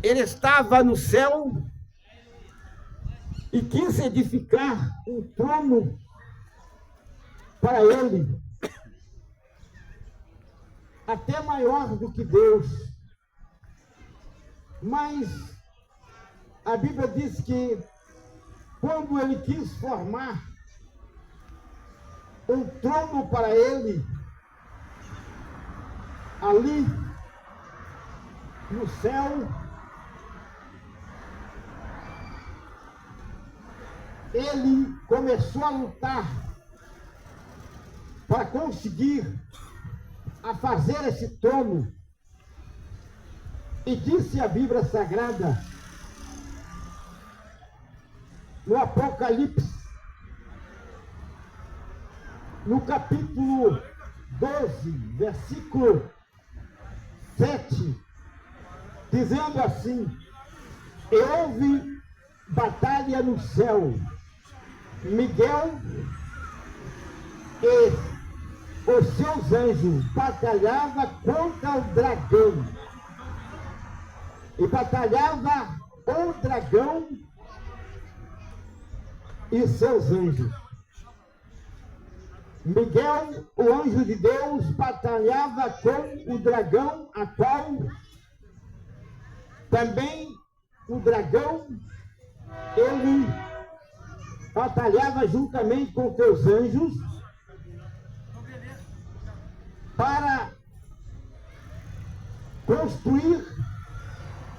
ele estava no céu e quis edificar um trono para ele, até maior do que Deus. Mas a Bíblia diz que quando ele quis formar um trono para ele, ali no céu, ele começou a lutar para conseguir a fazer esse trono. E disse a Bíblia Sagrada, no Apocalipse, no capítulo 12, versículo 7, dizendo assim: e houve batalha no céu, Miguel e os seus anjos batalhavam contra o dragão, e batalhava o dragão e seus anjos. Miguel, o anjo de Deus, batalhava com o dragão, a qual também o dragão, ele batalhava juntamente com seus anjos para construir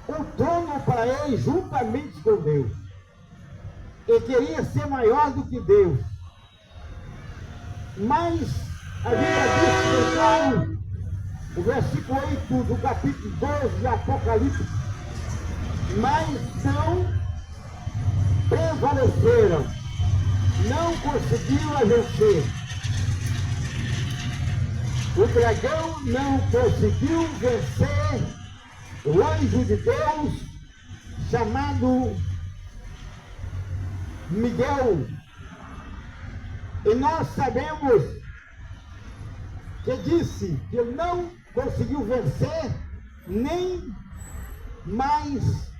um trono para ele juntamente com Deus. Ele queria ser maior do que Deus. Mas a Bíblia diz que o versículo 8 do capítulo 12 de Apocalipse: mas não prevaleceram, não conseguiram a vencer. O dragão não conseguiu vencer o anjo de Deus, chamado Miguel. E nós sabemos que disse que ele não conseguiu vencer, nem mais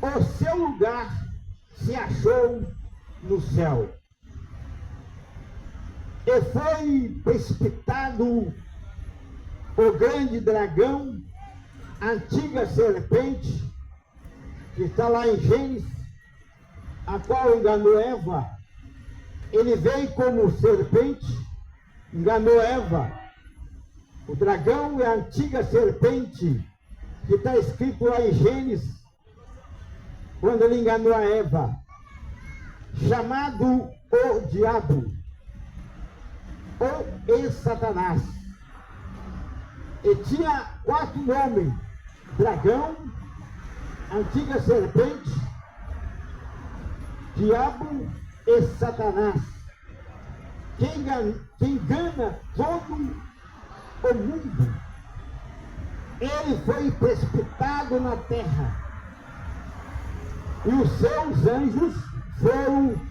o seu lugar se achou no céu. E foi precipitado o grande dragão, a antiga serpente, que está lá em Gênesis, a qual enganou Eva. Ele veio como serpente, enganou Eva. O dragão é a antiga serpente, que está escrito lá em Gênesis, quando ele enganou a Eva, chamado o diabo, ou ex-Satanás. E tinha 4 nomes: dragão, antiga serpente, diabo e Satanás, que engana todo o mundo. Ele foi precipitado na terra e os seus anjos foram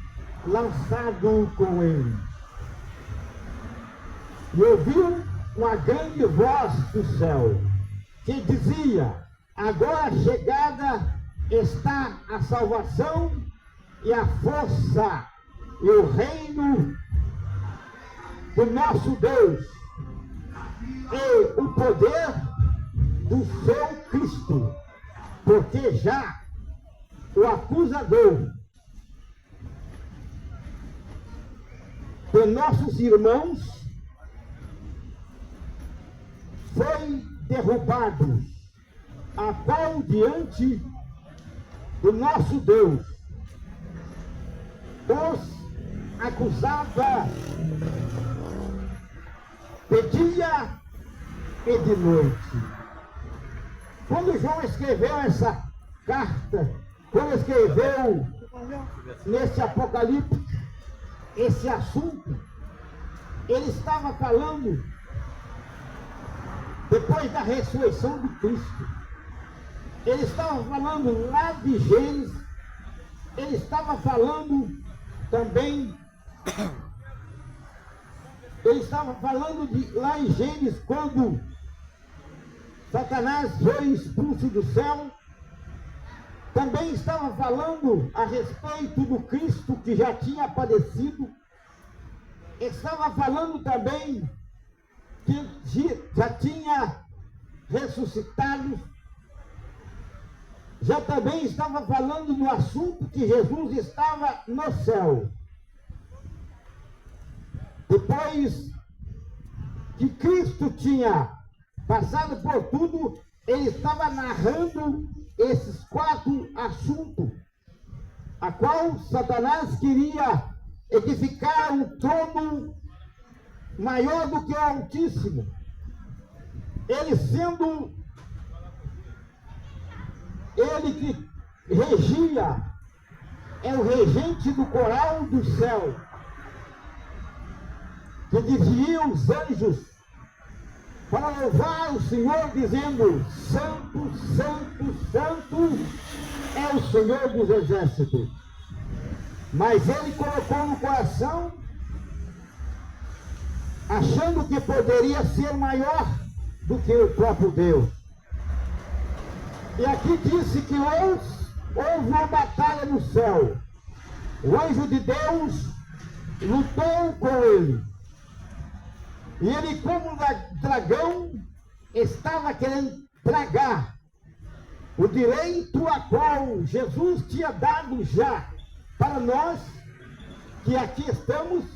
lançados com ele. E ouviu uma grande voz do céu que dizia: agora chegada está a salvação e a força e o reino do nosso Deus e o poder do seu Cristo, porque já o acusador de nossos irmãos foi derrubado, a qual diante do nosso Deus os acusava de dia e de noite. Quando João escreveu essa carta, quando escreveu nesse Apocalipse esse assunto, ele estava falando depois da ressurreição de Cristo. Ele estava falando lá de Gênesis, ele estava falando também, ele estava falando lá em Gênesis, quando Satanás foi expulso do céu, também estava falando a respeito do Cristo que já tinha padecido, estava falando também que já tinha ressuscitado, já também estava falando do assunto que Jesus estava no céu. Depois que Cristo tinha passado por tudo, ele estava narrando esses 4 assuntos, a qual Satanás queria edificar um trono maior do que o Altíssimo. Ele sendo ele que regia, é o regente do coral do céu, que diziam os anjos para louvar o Senhor, dizendo: Santo, Santo, Santo é o Senhor dos exércitos. Mas ele colocou no coração, achando que poderia ser maior do que o próprio Deus. E aqui disse que houve uma batalha no céu. O anjo de Deus lutou com ele. E ele, como dragão, estava querendo tragar o direito a qual Jesus tinha dado já para nós, que aqui estamos,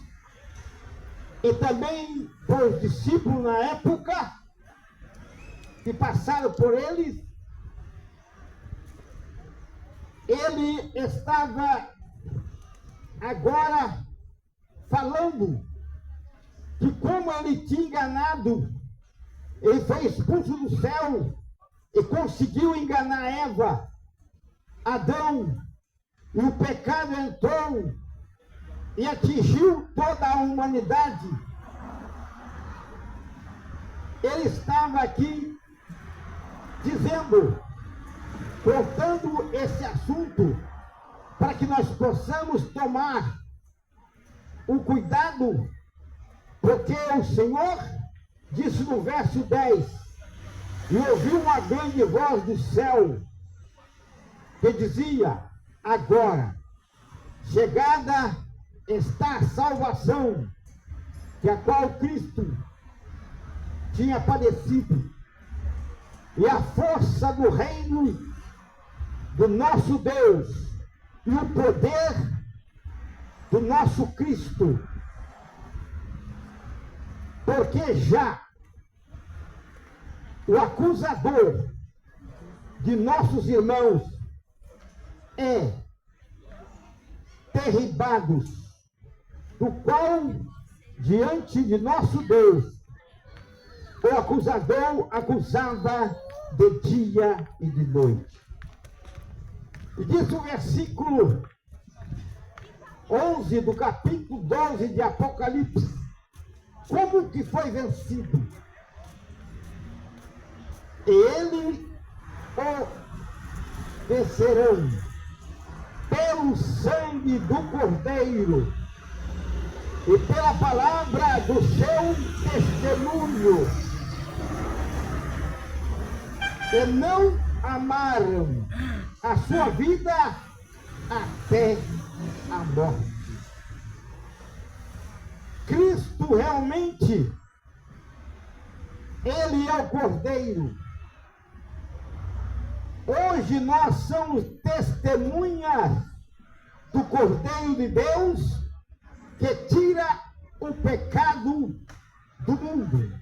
e também para os discípulos na época, que passaram por eles. Ele estava agora falando que como ele tinha enganado, ele foi expulso do céu e conseguiu enganar Eva, Adão, e o pecado entrou e atingiu toda a humanidade. Ele estava aqui dizendo, contando esse assunto, para que nós possamos tomar um cuidado, porque o Senhor disse no verso 10, e ouviu uma grande voz do céu, que dizia: agora, chegada está a salvação, que a qual Cristo tinha padecido, e a força do reino do nosso Deus, e o poder do nosso Cristo, porque já o acusador de nossos irmãos é derribado, do qual, diante de nosso Deus, o acusador acusava de dia e de noite. E diz o versículo 11 do capítulo 12 de Apocalipse, como que foi vencido? E ele o vencerão pelo sangue do Cordeiro e pela palavra do seu testemunho, e não amaram a sua vida até a morte. Cristo realmente, ele é o Cordeiro. Hoje nós somos testemunhas do Cordeiro de Deus, que tira o pecado do mundo.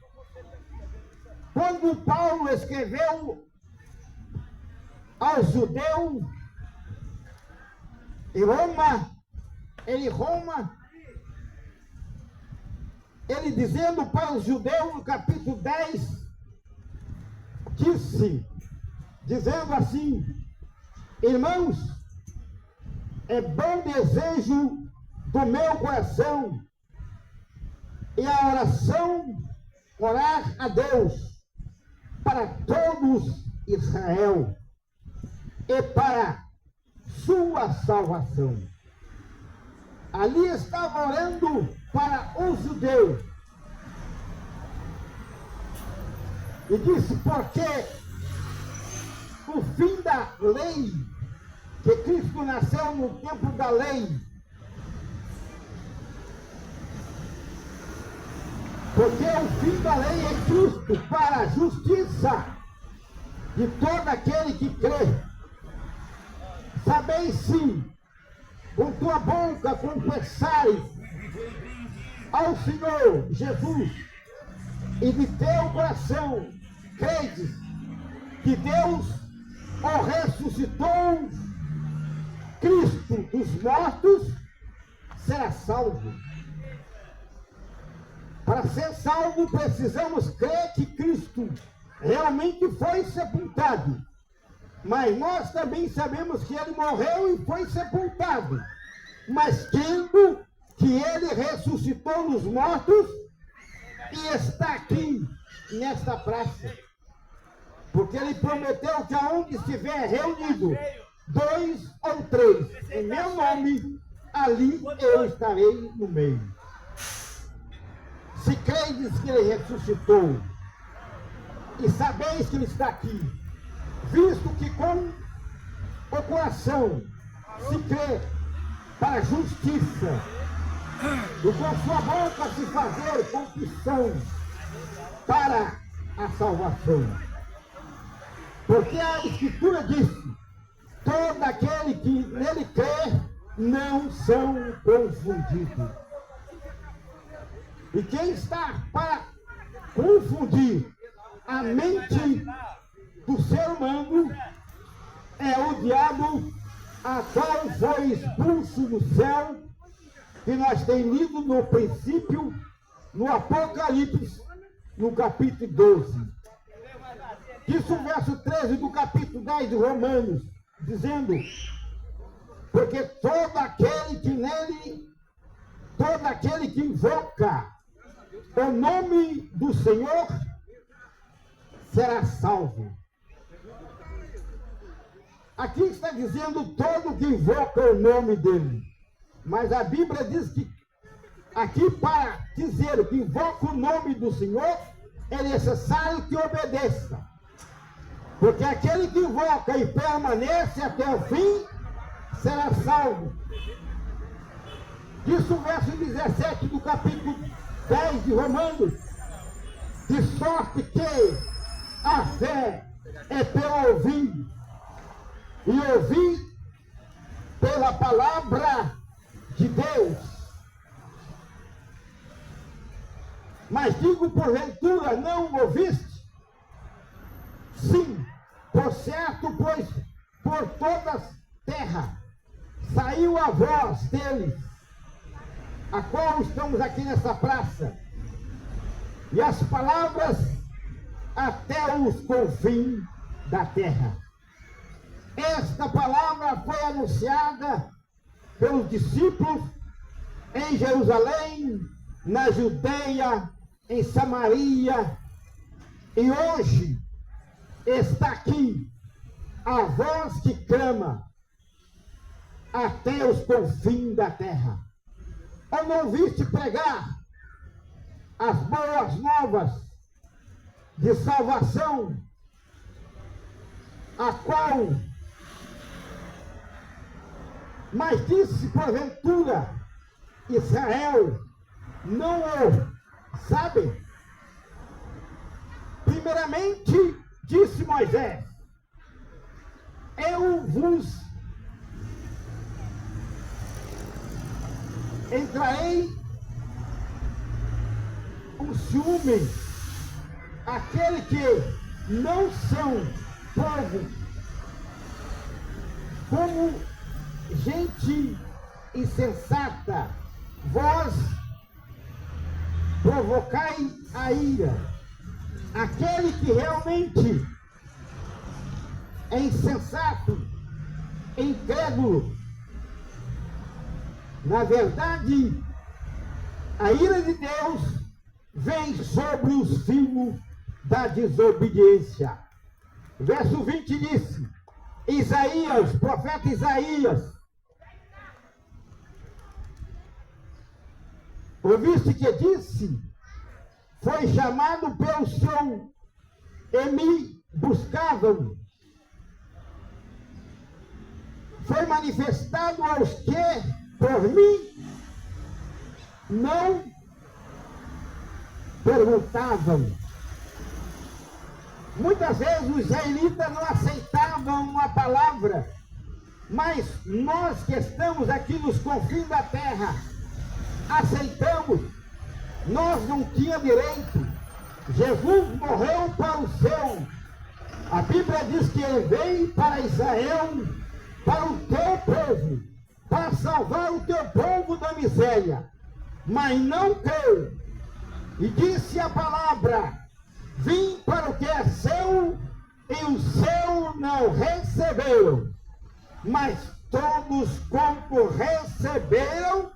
Quando Paulo escreveu aos judeus em Roma, ele dizendo para os judeus no capítulo 10, dizendo assim: irmãos, é bom desejo do meu coração e a oração, orar a Deus para todos Israel e para sua salvação. Ali estava orando para os judeus, E disse, porque o fim da lei, que Cristo nasceu no tempo da lei, porque o fim da lei é Cristo para a justiça de todo aquele que crê. Sabeis se com tua boca confessares ao Senhor Jesus e de teu coração credes que Deus o ressuscitou, Cristo dos mortos, será salvo. Para ser salvo, precisamos crer que Cristo realmente foi sepultado. Mas nós também sabemos que ele morreu e foi sepultado. Mas crendo que ele ressuscitou nos mortos e está aqui, nesta praça. Porque ele prometeu que aonde estiver reunido 2 ou 3 em meu nome, ali eu estarei no meio. Se credes que ele ressuscitou e sabeis que ele está aqui, visto que com o coração se crê para a justiça e com sua boca se fazer confissão para a salvação. Porque a Escritura diz, todo aquele que nele crê não são confundidos. E quem está para confundir a mente do ser humano é o diabo, a qual foi expulso do céu, que nós temos lido no princípio, no Apocalipse, no capítulo 12. Isso o verso 13 do capítulo 10 de Romanos, dizendo, porque todo aquele que invoca o nome do Senhor será salvo. Aqui está dizendo todo que invoca o nome dele. Mas a Bíblia diz que aqui para dizer que invoca o nome do Senhor, é necessário que obedeça. Porque aquele que invoca e permanece até o fim, será salvo. Diz o verso 17 do capítulo 10 de Romanos, de sorte que a fé é pelo ouvir, e ouvir pela palavra de Deus. Mas digo, porventura, não ouviste? Sim, por certo, pois por toda a terra saiu a voz deles, a qual estamos aqui nessa praça, e as palavras até os confins da terra. Esta palavra foi anunciada pelos discípulos em Jerusalém, na Judeia, em Samaria, e hoje está aqui a voz que clama até os confins da terra. Ou não viste pregar as boas novas de salvação, a qual, mas disse porventura Israel, não o sabem? Primeiramente disse Moisés, eu vos entrarei um ciúme, aquele que não são povo, como gente insensata, vós provocai a ira. Aquele que realmente é insensato, incrédulo, na verdade, a ira de Deus vem sobre os filhos da desobediência. Verso 20 disse, Isaías, profeta Isaías, ouviste que disse, foi chamado pelo seu e me buscavam. Foi manifestado aos que, por mim, não perguntavam. Muitas vezes os israelitas não aceitavam a palavra, mas nós que estamos aqui nos confins da terra, aceitamos. Nós não tínhamos direito. Jesus morreu para o seu. A Bíblia diz que ele veio para Israel, para o teu povo, para salvar o teu povo da miséria. Mas não creu. E disse a palavra: vim para o que é seu, e o seu não recebeu. Mas todos quanto receberam,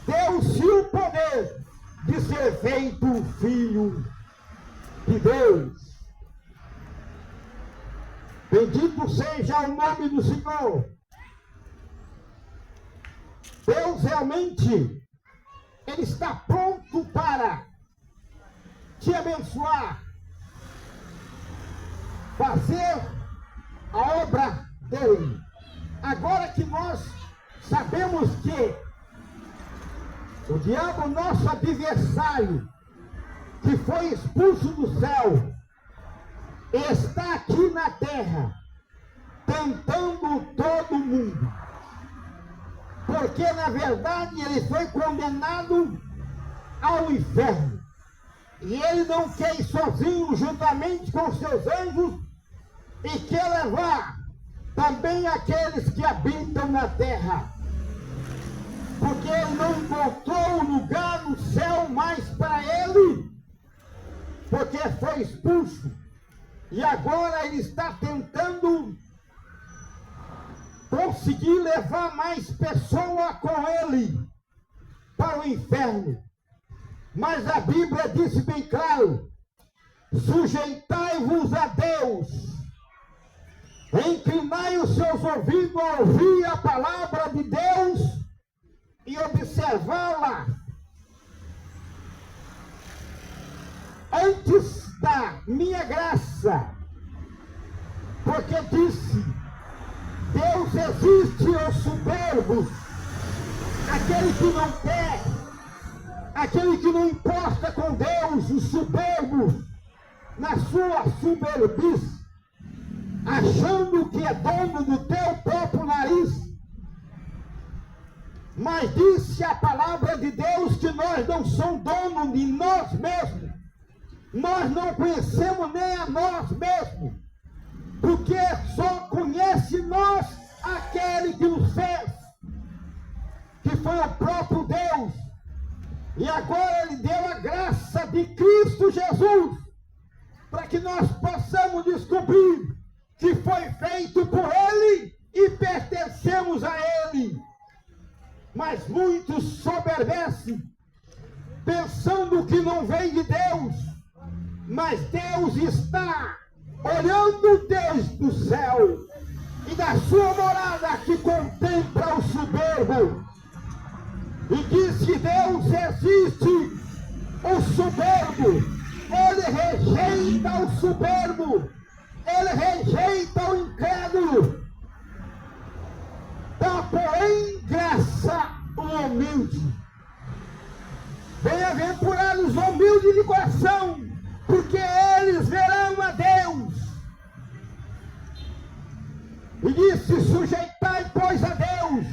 deu-se o poder de ser feito filho de Deus. Bendito seja o nome do Senhor. Deus realmente, Ele está pronto para te abençoar, fazer a obra dele. Agora que nós sabemos que o diabo, nosso adversário, que foi expulso do céu, está aqui na terra, tentando todo mundo. Porque, na verdade, ele foi condenado ao inferno. E ele não quer ir sozinho, juntamente com seus anjos, e quer levar também aqueles que habitam na terra. Porque ele não encontrou lugar no céu mais para ele, porque foi expulso. E agora ele está tentando conseguir levar mais pessoas com ele para o inferno. Mas a Bíblia disse bem claro: sujeitai-vos a Deus, inclinai os seus ouvidos a ouvir a palavra de Deus e observá-la. Antes da minha graça, porque disse: Deus existe aos soberbos, aquele que não quer, aquele que não importa com Deus, o soberbo, na sua soberbice, achando que é dono do teu próprio nariz. Mas disse a palavra de Deus que nós não somos donos de nós mesmos. Nós não conhecemos nem a nós mesmos, porque só conhece nós aquele que nos fez, que foi o próprio Deus. E agora ele deu a graça de Cristo Jesus, para que nós possamos descobrir que foi feito por ele e pertencemos a ele. Mas muitos soberbecem, pensando que não vem de Deus. Mas Deus está olhando desde o céu e da sua morada que contempla o soberbo. E diz que Deus existe o soberbo. Ele rejeita o soberbo. Ele rejeita o incrédulo. Dá, porém, graça o humilde. Bem-aventurados os humildes de coração, porque eles verão a Deus. E disse: sujeitai, pois, a Deus,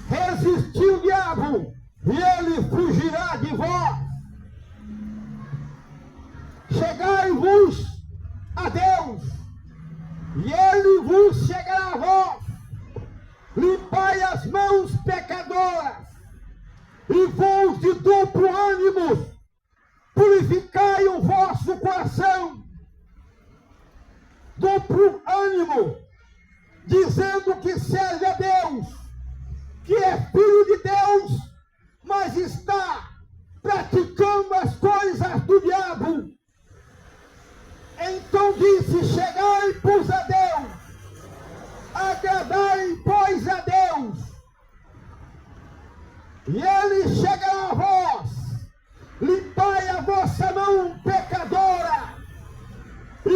resisti o diabo, e ele fugirá de vós. Chegai-vos a Deus, e ele vos chegará a vós. Limpai as mãos pecadoras, e vós de duplo ânimo, purificai o vosso coração. Duplo ânimo, dizendo que serve a Deus, que é filho de Deus, mas está praticando as coisas do diabo. Então disse: chegai, pois, a Deus, agradai, pois, a Deus, e ele chegará a vós. Limpai a vossa mão pecadora, e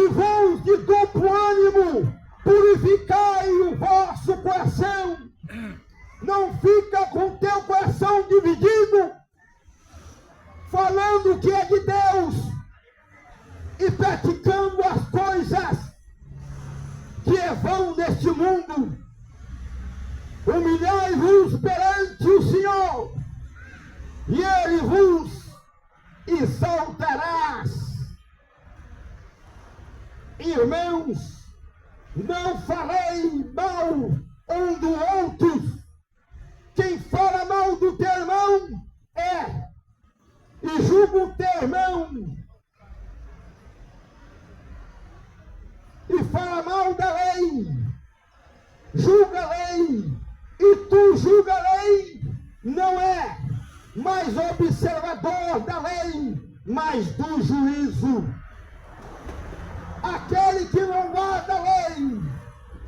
é vão neste mundo. Humilhai-vos perante o Senhor, e Ele vos exaltará. Irmãos, não falei mal um do outro. Quem fala mal do teu irmão e julga o teu irmão, e fala mal da lei, julga a lei, e tu julga a lei, não é mais observador da lei, mas do juízo. Aquele que não guarda a lei,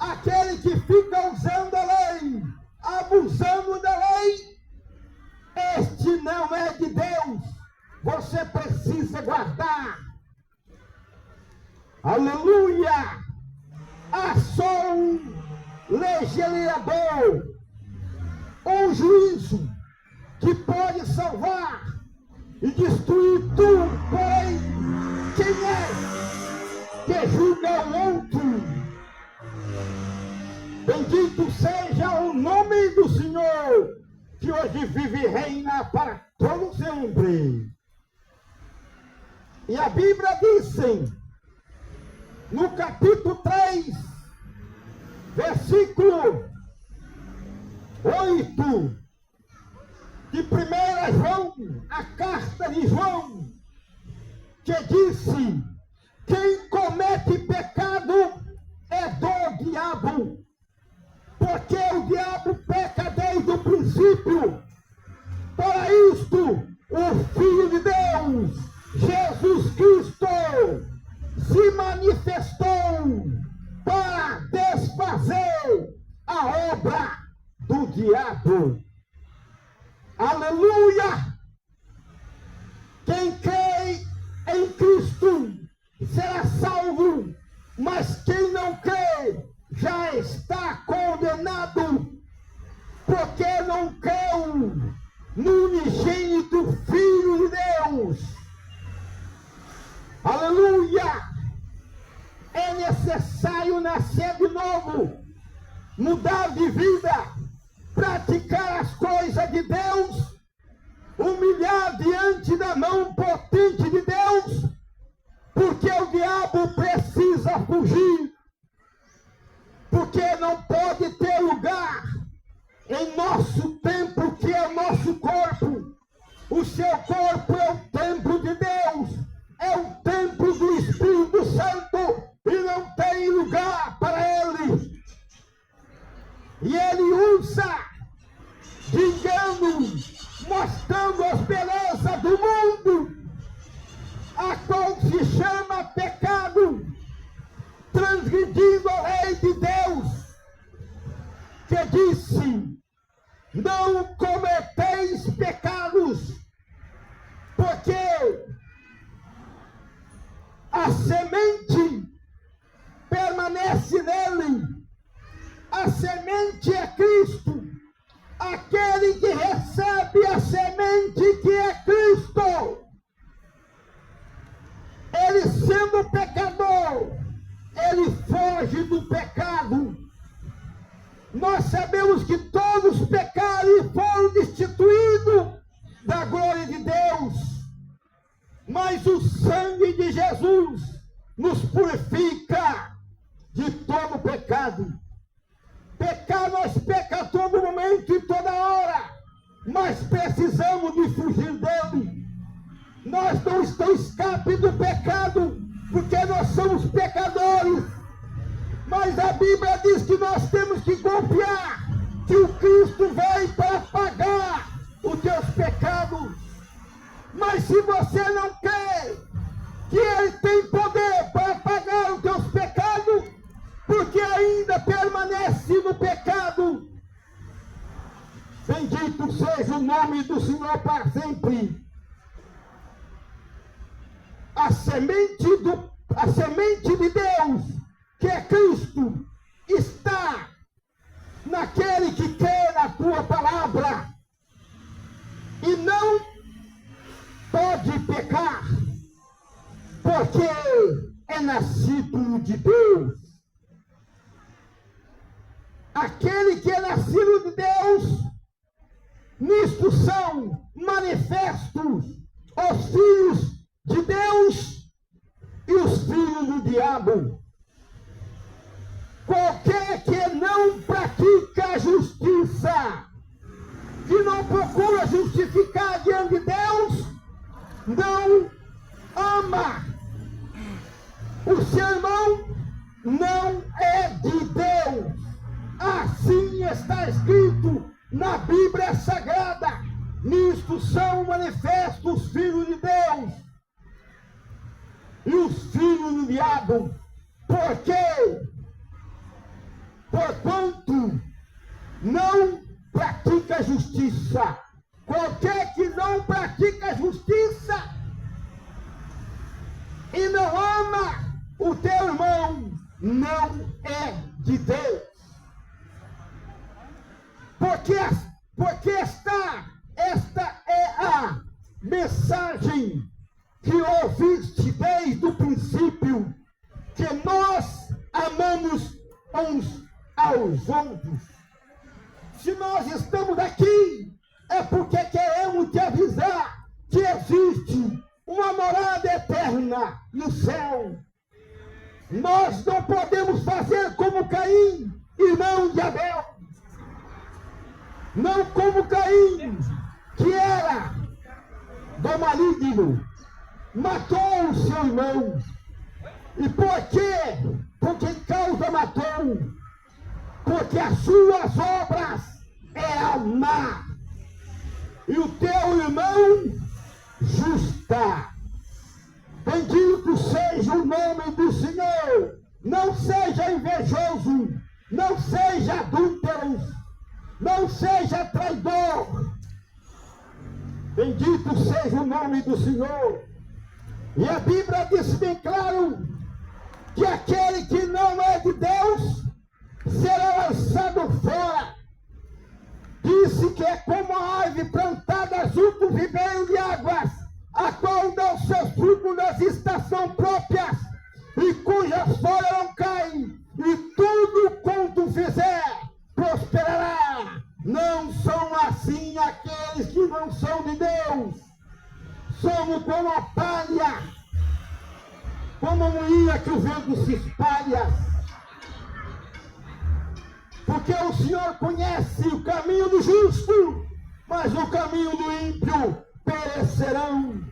aquele que fica usando a lei, abusando da lei, este não é de Deus. Você precisa guardar. Aleluia! Há só um legislador, um juízo, que pode salvar e destruir tudo. Porém, quem é que julga o outro? Bendito seja o nome do Senhor, que hoje vive e reina para todo sempre. E a Bíblia diz, no capítulo 3, versículo 8, de 1 João, a carta de João, que disse: quem comete pecado é do diabo, porque o diabo peca desde o princípio. Para isto, o Filho de Deus, Jesus Cristo, se manifestou para desfazer a obra do diabo. Aleluia! Quem crê em Cristo será salvo, mas quem não crê já está condenado, porque não creu no unigênito Filho de Deus. Aleluia! É necessário nascer de novo, mudar de vida, praticar as coisas de Deus, humilhar diante da mão potente de Deus, porque o diabo precisa fugir, porque não pode ter lugar em nosso templo, que é o nosso corpo. O seu corpo é o templo de Deus, é o templo do Espírito Santo, e não tem lugar para ele. E ele usa de engano, mostrando as belezas do mundo, a qual se chama pecado, transgredindo a lei de Deus, que disse: não cometeis pecados, porque a semente permanece nele. A semente é Cristo. Aquele que recebe a semente que é Cristo, ele sendo pecador, ele foge do pecado. Nós sabemos que todos pecaram e foram destituídos da glória de Deus, mas o sangue de Jesus nos purifica de todo pecado. Pecar, nós pecamos a todo momento e toda hora, mas precisamos de fugir dele. Nós não estamos escape do pecado, porque nós somos pecadores, mas a Bíblia diz que nós temos que confiar que o Cristo veio para pagar os teus pecados. Mas se você não crê que ele tem poder para pagar os teus pecados, porque ainda permanece no pecado, bendito seja o nome do Senhor para sempre. A semente de Deus, que é Cristo, está naquele que crê na tua palavra e não pode pecar, porque é nascido de Deus. aquele que é nascido de Deus, nisto são manifestos os filhos de Deus e os filhos do diabo. Qualquer que não pratica a justiça, que não procura justificar diante de Deus, não ama. O seu irmão não é de Deus. Assim está escrito na Bíblia Sagrada. Nisto são manifestos os filhos de Deus e os filhos do diabo. Porque, porquanto, não pratica justiça. Qualquer que não pratica justiça e não ama o teu irmão, não é de Deus. Porque esta é a mensagem que ouviste desde o princípio, que nós amamos uns aos outros. Se nós estamos aqui, é porque queremos te avisar que existe uma morada eterna no céu. Nós não podemos fazer como Caim, irmão de Abel. Não como Caim, que era do maligno, matou o seu irmão. E por quê? Por que causa matou? Porque as suas obras é amar. E o teu irmão justa. Bendito seja o nome do Senhor. Não seja invejoso, não seja adúltero, não seja traidor. Bendito seja o nome do Senhor. E a Bíblia diz bem claro que aquele que não é de Deus será lançado fora. Disse que é como a árvore plantada junto ao ribeiro de águas, a qual dá os seus frutos nas estações próprias, e cujas folhas não caem, e tudo quanto fizer prosperará. Não são assim aqueles que não são de Deus. Somos como a palha, como a moinha que o vento se espalha. Porque o Senhor conhece o caminho do justo, mas o caminho do ímpio perecerão.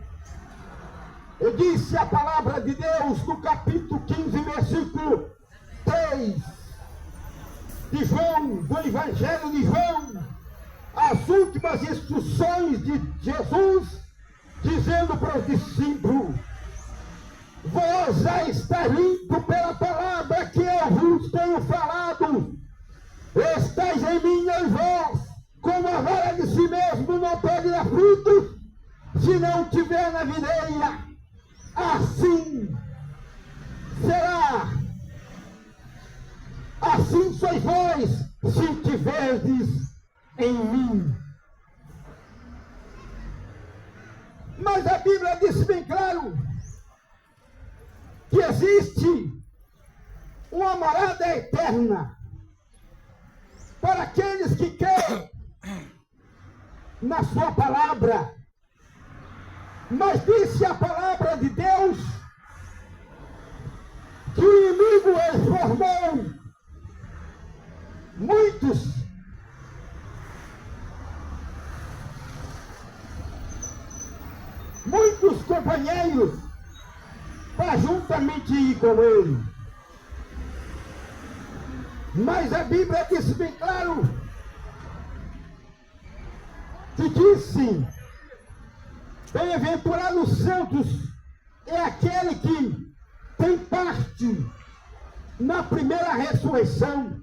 Eu disse a palavra de Deus no capítulo 15, versículo 3 de João, do Evangelho de João, as últimas instruções de Jesus, dizendo para os discípulos: vós já está limpo pela palavra que eu vos tenho falado. Estais em mim e em vós, como a vara de si mesmo não pode dar frutos, se não tiver na videira. Assim será. Assim sois vós, se tiverdes em mim. Mas a Bíblia diz bem claro que existe uma morada eterna para aqueles que creem na sua palavra. Mas disse a palavra de Deus que o inimigo formou muitos companheiros para juntamente ir com ele. Mas a Bíblia diz bem claro que disse: bem-aventurados santos é aquele que tem parte na primeira ressurreição.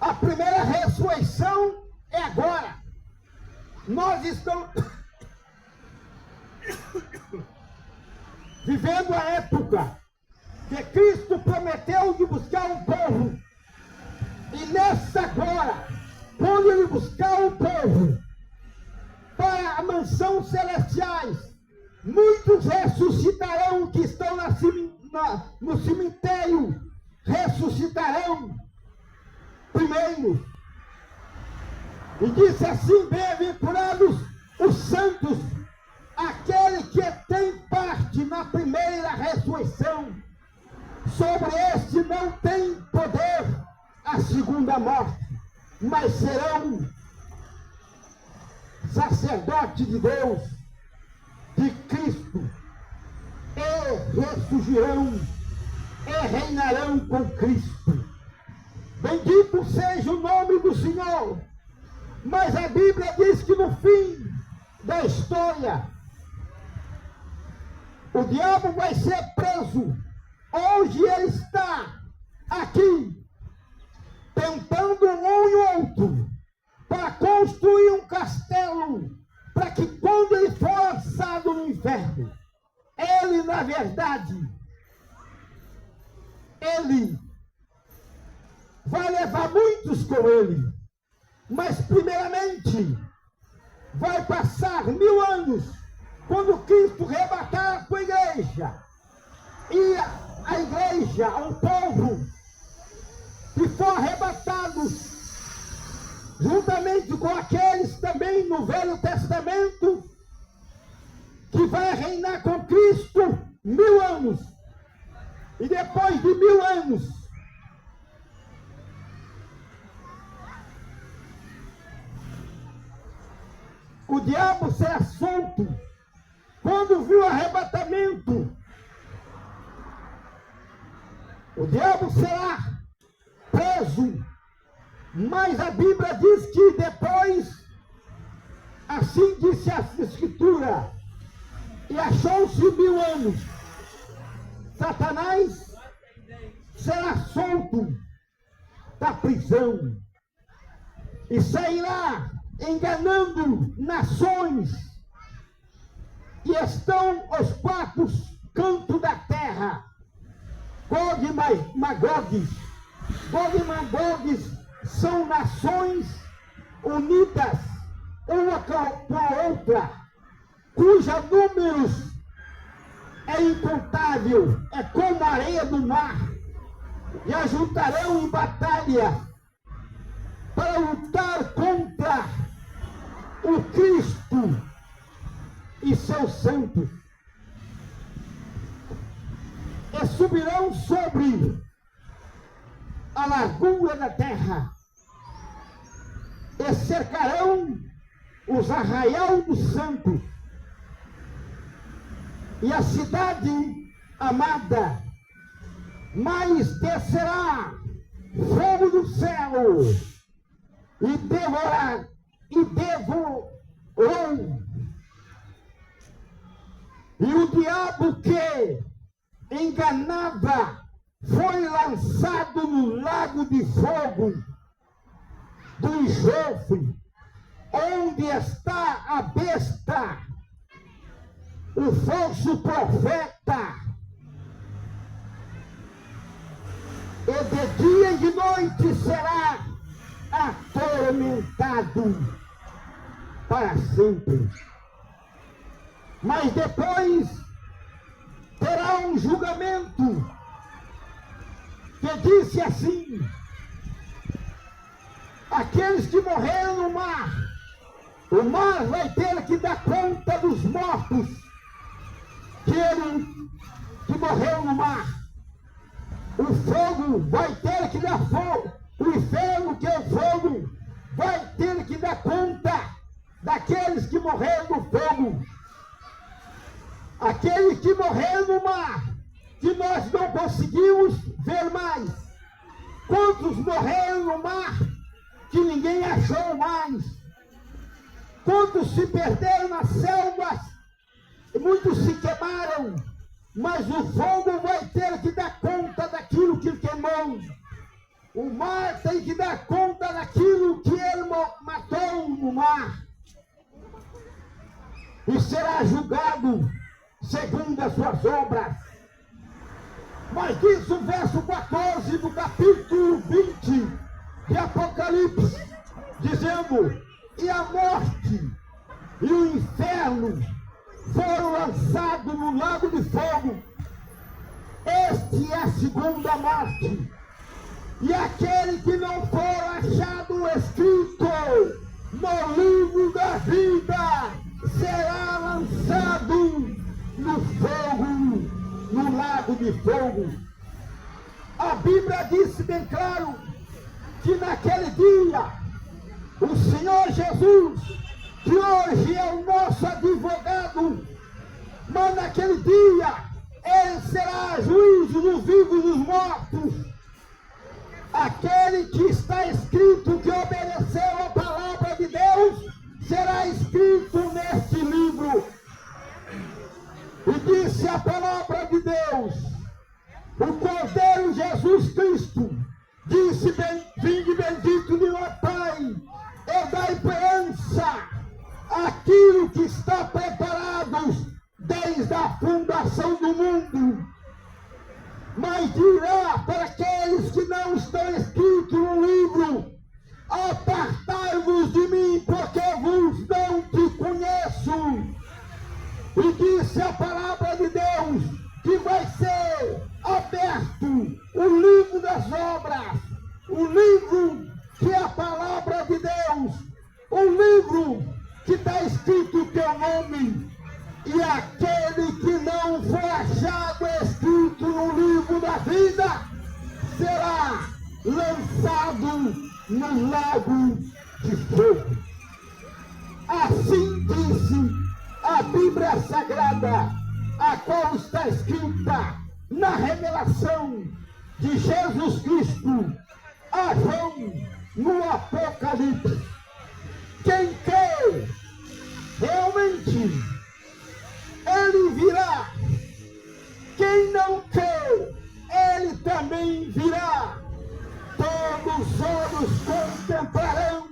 A primeira ressurreição é agora. Nós estamos vivendo a época que Cristo prometeu de buscar um povo. E nessa agora, quando ele buscar um povo para a mansão celestiais, muitos ressuscitarão que estão no cemitério, ressuscitarão. primeiros. E disse assim: bem-aventurados os santos, aquele que tem parte na primeira ressurreição. Sobre este não tem poder a segunda morte, mas serão sacerdotes de Deus, de Cristo, e ressurgirão e reinarão com Cristo. Bendito seja o nome do Senhor. Mas a Bíblia diz que no fim da história, o diabo vai ser preso. Hoje ele está aqui, tentando um e outro, para construir um castelo, para que quando ele for lançado no inferno, ele, na verdade, ele vai levar muitos com ele. Mas, primeiramente, vai passar 1000 anos, quando Cristo arrebatar a sua igreja. E a igreja, o povo que for arrebatados, juntamente com aqueles também no Velho Testamento, que vai reinar com Cristo 1000 anos. E depois de 1000 anos, o diabo será solto. Quando viu o arrebatamento, o diabo será preso. Mas a Bíblia diz que depois, assim disse a Escritura, e achou-se 1000 anos, Satanás será solto da prisão e sairá enganando nações, e estão os 4 cantos da terra, Gog e Magog. Gog e Magog são nações unidas uma com a outra, cuja números é incontável, é como a areia do mar, e ajuntarão em batalha para lutar contra o Cristo e seus santos. E subirão sobre a largura da terra e cercarão os arraial dos santos e a cidade amada, mas descerá fogo do céu e devorou. E o diabo que enganava foi lançado no lago de fogo do enxofre, onde está a besta, o falso profeta. E de dia e de noite será atormentado para sempre. Mas depois terá um julgamento que disse assim: aqueles que morreram no mar, o mar vai ter que dar conta dos mortos que morreram no mar. O fogo vai ter que dar fogo, o inferno, que é o fogo, vai ter que dar conta daqueles que morreram no fogo. Aqueles que morreram no mar, que nós não conseguimos ver mais. Quantos morreram no mar que ninguém achou mais? Quantos se perderam nas selvas? Muitos se queimaram, mas o fogo vai ter que dar conta daquilo que queimou. O mar tem que dar conta daquilo que ele matou no mar. E será julgado segundo as suas obras. Mas diz o verso 14 do capítulo 20 de Apocalipse, dizendo: e a morte e o inferno foram lançados no lago de fogo. Este é a segunda morte. E aquele que não for achado escrito no livro da vida será lançado no fogo, no lago de fogo. A Bíblia disse bem claro que naquele dia o Senhor Jesus, que hoje é o nosso advogado, mas naquele dia ele será juízo dos vivos e dos mortos. Aquele que está escrito que obedeceu a palavra de Deus será escrito neste livro. E disse a palavra de Deus, o Cordeiro Jesus Cristo disse: vinde bendito de meu Pai, e dai herança aquilo que está preparado desde a fundação do mundo. Mas dirá para aqueles que não estão escritos no livro: apartai-vos de mim, porque vos não te conheço. E disse a palavra de Deus que vai ser aberto o livro das obras, o livro que é a palavra de Deus, o livro que está escrito o teu nome. E aquele que não for achado escrito no livro da vida será lançado no lago de fogo. Assim disse a Bíblia Sagrada, a qual está escrita na revelação de Jesus Cristo a João no Apocalipse. Quem crê realmente, ele virá. Quem não crê, ele também virá. Todos os olhos contemplarão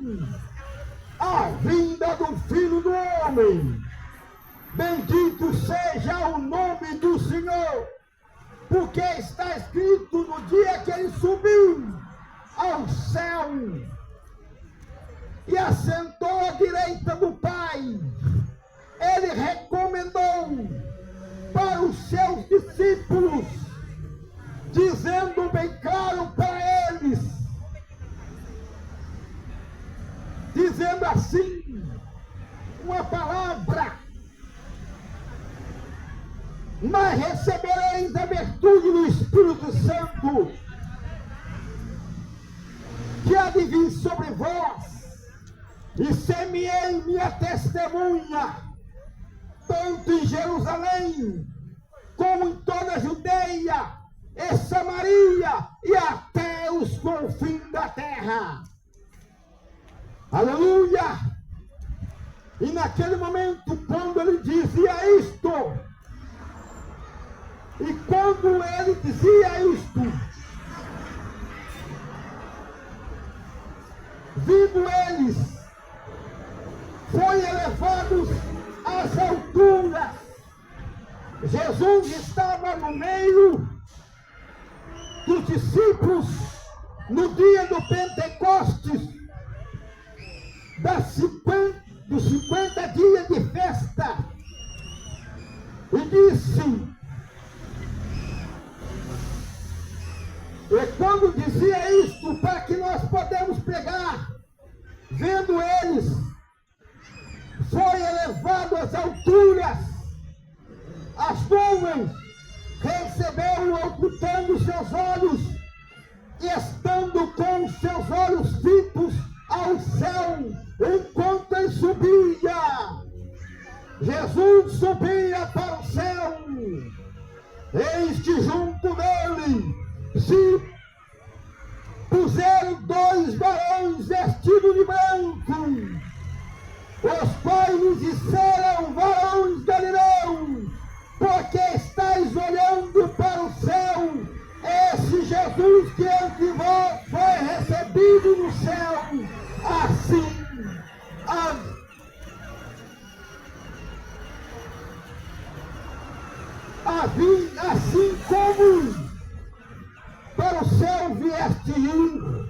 a vinda do Filho do Homem. Bendito seja o nome do Senhor, porque está escrito no dia que ele subiu ao céu e assentou à direita do Pai, ele recomendou para os seus discípulos, dizendo bem claro para eles, dizendo assim, uma palavra: mas recebereis a virtude do Espírito Santo, que há de vir sobre vós, e ser-me-ei minha testemunha, tanto em Jerusalém, como em toda a Judeia e Samaria, e até os confins da terra. Aleluia! E naquele momento, quando ele dizia isto, e quando ele dizia isto, vindo eles, foi elevados às alturas. Jesus estava no meio dos discípulos no dia do Pentecostes, dos 50 dias de festa, e disse, e quando dizia isto, para que nós podemos pegar, vendo eles, foi elevado às alturas, as nuvens recebeu-o ocultando seus olhos, e estando com os seus olhos fitos ao céu, enquanto ele subia, Jesus subia para o céu, eis que junto dele se puseram dois varões vestidos de branco, os quais lhes disseram: varões galileus, porque estáis olhando para o céu? Esse Jesus que entre vós foi recebido no céu, assim como para o céu vieste ir.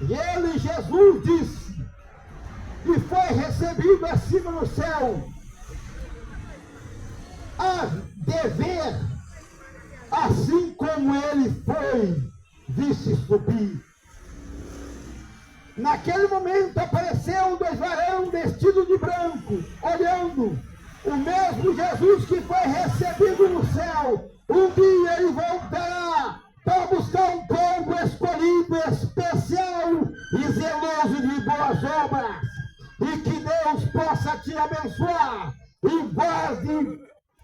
E ele, Jesus, disse, e foi recebido acima no céu, a dever, assim como ele foi, disse subir. Naquele momento apareceu dois varões vestidos de branco, olhando. O mesmo Jesus que foi recebido no céu, um dia ele voltará para buscar um povo escolhido, especial e zeloso de boas obras. E que Deus possa te abençoar e guarde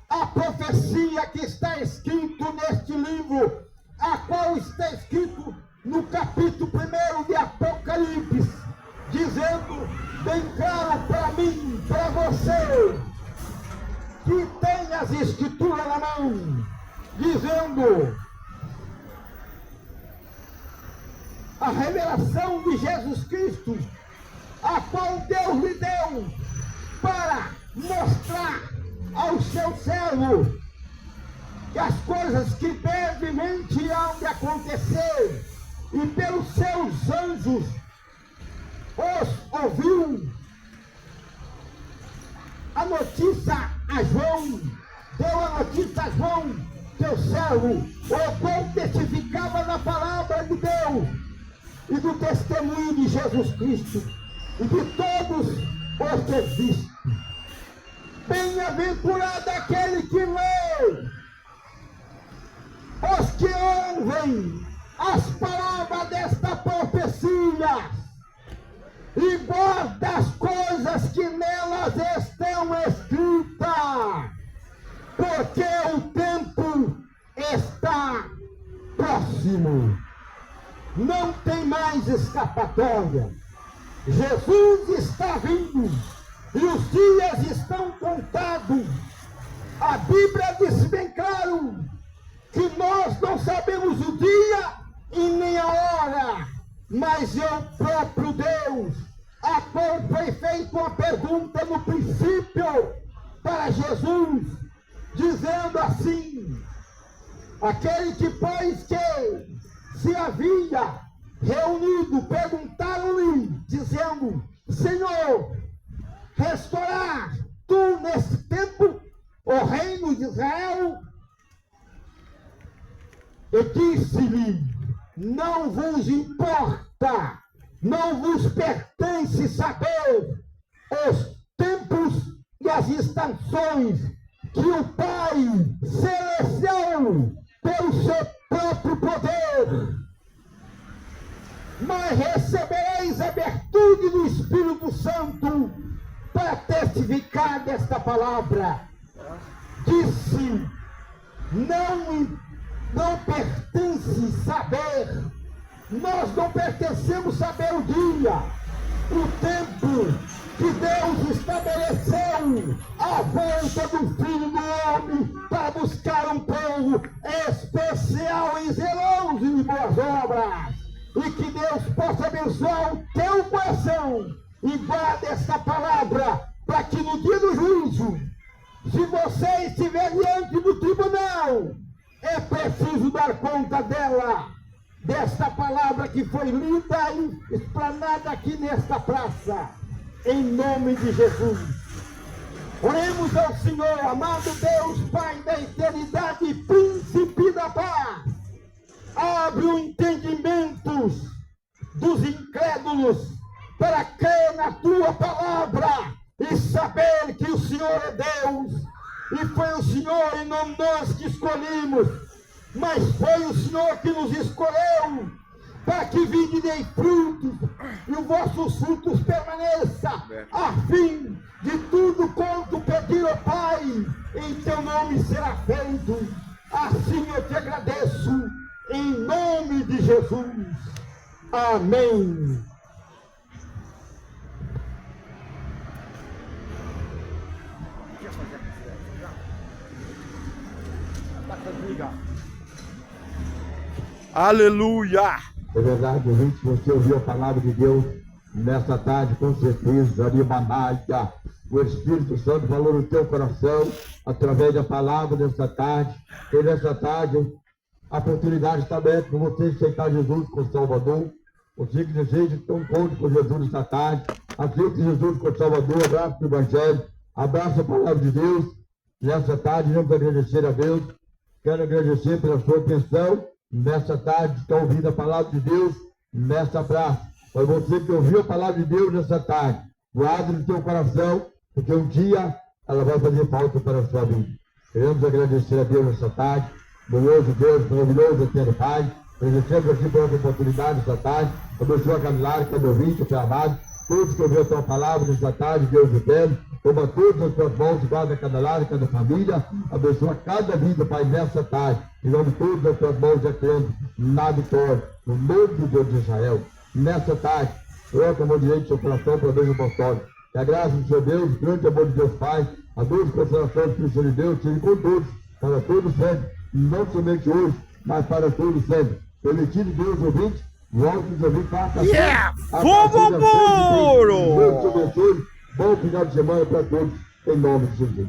a profecia que está escrito neste livro, a qual está escrito no capítulo 1 de Apocalipse, dizendo bem claro para mim, para você, que tem as escrituras na mão, dizendo a revelação de Jesus Cristo, a qual Deus lhe deu para mostrar ao seu servo que as coisas que brevemente hão de acontecer, e pelos seus anjos os ouviu. A notícia a João, deu a notícia a João, seu servo, o qual testificava na palavra de Deus e do testemunho de Jesus Cristo e de todos os que existem. Bem-aventurado aquele que lê, os que ouvem as palavras desta profecia e guardam as coisas que nelas estão escritas, porque o tempo está próximo. Não tem mais escapatória. Jesus está vindo e os dias estão contados. A Bíblia diz bem claro que nós não sabemos o dia e nem a hora, mas é o próprio Deus, a qual foi feita uma pergunta no princípio para Jesus, dizendo assim: aquele que, pois que se havia reunido, perguntaram-lhe, dizendo: Senhor, restaurar tu nesse tempo o reino de Israel? E disse-lhe: não vos importa, não vos pertence saber os tempos e as estações que o Pai celestial, pelo seu próprio poder, mas recebereis a virtude do Espírito Santo para testificar desta palavra. Disse: não pertence saber, nós não pertencemos saber o dia, o tempo que Deus estabeleceu a volta do Filho do Homem para buscar um povo especial e zeloso de boas obras. E que Deus possa abençoar o teu coração e guarde esta palavra para que no dia do juízo, se você estiver diante do tribunal, é preciso dar conta dela, desta palavra que foi lida e explanada aqui nesta praça, em nome de Jesus. Oremos ao Senhor. Amado Deus, Pai da eternidade, príncipe da paz, abre o entendimento dos incrédulos para crer na tua palavra e saber que o Senhor é Deus. E foi o Senhor e não nós que escolhimos, mas foi o Senhor que nos escolheu para que vinde e dei frutos e os vossos frutos permaneçam, a fim de tudo quanto pedir ao Pai, em teu nome será feito. Assim eu te agradeço, em nome de Jesus. Amém. Aleluia! É verdade, ouvinte, você ouviu a palavra de Deus nesta tarde, com certeza, Arimanaya. O Espírito Santo falou no teu coração, através da palavra desta tarde. E nesta tarde, a oportunidade está aberta para você aceitar Jesus como Salvador. Você que deseja ter um encontro com Jesus nesta tarde, aceite Jesus como Salvador, abraça o Evangelho, abraça a palavra de Deus. Nesta tarde, vamos agradecer a Deus. Quero agradecer pela sua atenção. Nesta tarde, está ouvindo a palavra de Deus nesta praça. Foi você que ouviu a palavra de Deus nessa tarde. Guarde no teu coração, porque um dia ela vai fazer falta para a sua vida. Queremos agradecer a Deus nessa tarde. Glorioso Deus, maravilhoso eterno Pai. Agradecemos aqui por essa oportunidade nessa tarde. Abençoa a Camilar, cada ouvinte, Pai amado. Todos que ouviram a tua palavra nessa tarde, Deus eterno. Toma todas as tuas mãos, guarda cada lar, cada família. Abençoa cada vida, Pai, nessa tarde. Em nome de todas as tuas mãos, já crendo na vitória. No nome do Deus de Israel. Nessa tarde, coloca a mão direita do seu coração para Deus apostólico. Que a graça do seu Deus, o grande amor de Deus Pai, a doce consolação do Espírito de Deus, seja com todos, para todos sempre. Não somente hoje, mas para todos sempre. Permitido Deus ouvinte, volte nos ouvir quarta-feira. Yeah! Fogo puro! Deus te abençoe. Bom final de semana para todos, em nome de Jesus.